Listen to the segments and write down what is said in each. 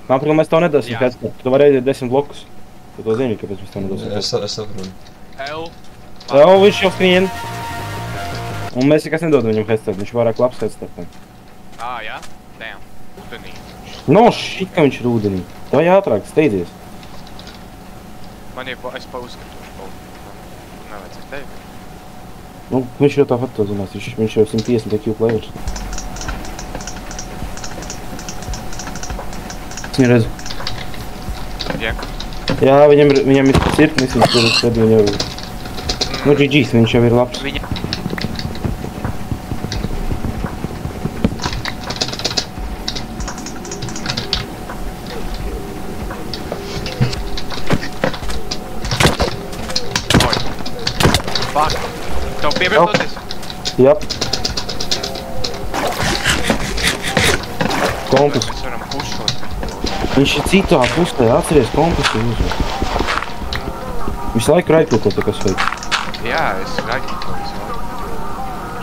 Nākamā mēs tev nedosim Jā. headstart. Tu vari aiziet 10 blokus. Tu to zini, kāpēc mēs tev nedosim headstart. Es saprotu. L. Jā, viņš jau skrien. Un mēs nekas nedodam viņam headstart, viņš vairāk labs headstartam. Jā? Damn. Ūdenī. No shit, ka viņš ir ūdenī. Tā jāatrāk, steidzies. Man ir es pauzskatošu. Nevajadzēja teikt. Nu, viņš jau tāpat to zinās, viņš jau 150 IQ players. Es viņu redzu. Jek. Jā, viņam ir sirtnis, viņš tur tad viņu... Nu, GG's, viņš jau ir labs. Viņa. Oi. Fuck. Tev pievirtoties? Jap. Kompas. Mēs varam pušot. Viņš ir citā pusē, atceries kompasu uzvar. Visu laiku raikļuko te kas veic. Jā, es raķitoju.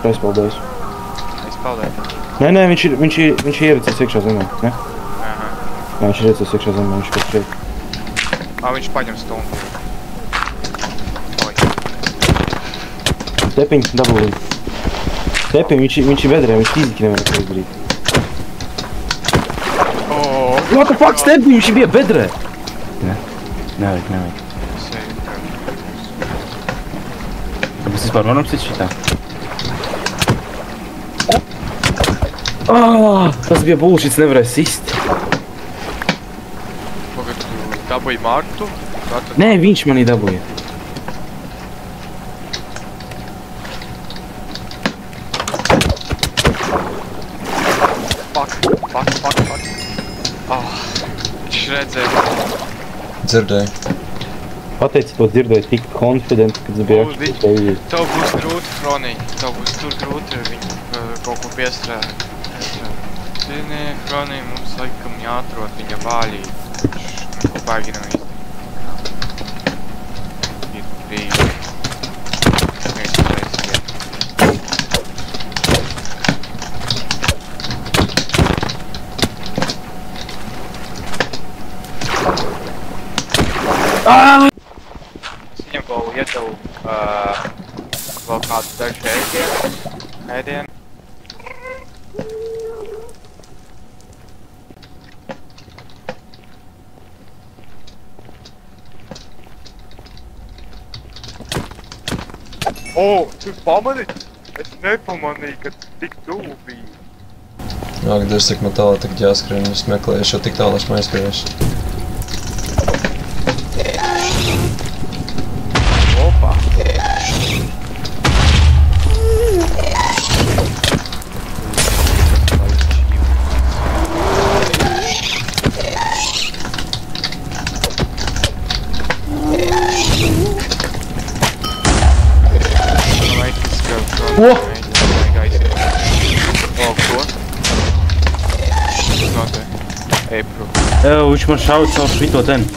Aizpaldējis. Es paldēju. Nē, viņš ir ieracies iekšā zemē, ne? Aha. Jā, viņš ir ieracies iekšā zemē, viņš kaut šeit. Viņš paņem stundu. Oi. Tepiņ, dabū viņu. Tepiņ, viņš ir bedrē, viņš fiziki nevar to izdarīt. What the fuck, Tepiņ, viņš bija bedrē! Ne, nevajag. Mēs vispār varam sit šitā. Tas bija bullshits, nevarēja sist. Pagad, tu dabūji Martu? Nē, viņš manī dabūja. Fuck. Viņš redzēja. Dzirdēju. Pateici to dzirdēju tik confident, kad es biju akšķi tev iet. Tev būs grūti, Fronī. Tev būs tur grūti viņu kaut ko piestrādāt. Zini, Fronī, mums laikam jāatrod viņa vāļī. Viņš neko baigi nav izdarīt. Ir brīvi. Mēs uzreiz iet. Es viņam vēl iedevu vēl kādu dažu ēdienu. Tu pamanīji? Es nepamanīju, ka tik tuvu bija. Ak, Dievs, cik man tālāk tik jāskrien, es meklēju, jo tik tālāk esmu aizskrējis. Opa! Ko? Ko? Tas notiek. Ej, bro. Viņš man šauj caur šito ten.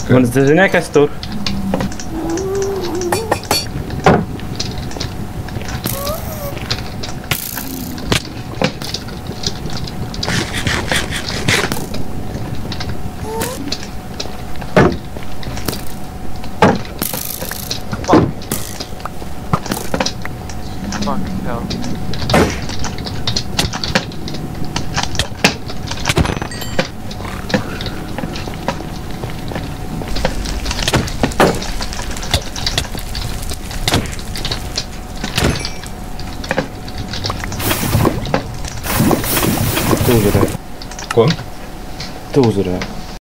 Man zināja, kas tur. Fucking hell. Tu uzvarēji. Ko? Tu uzvarēji.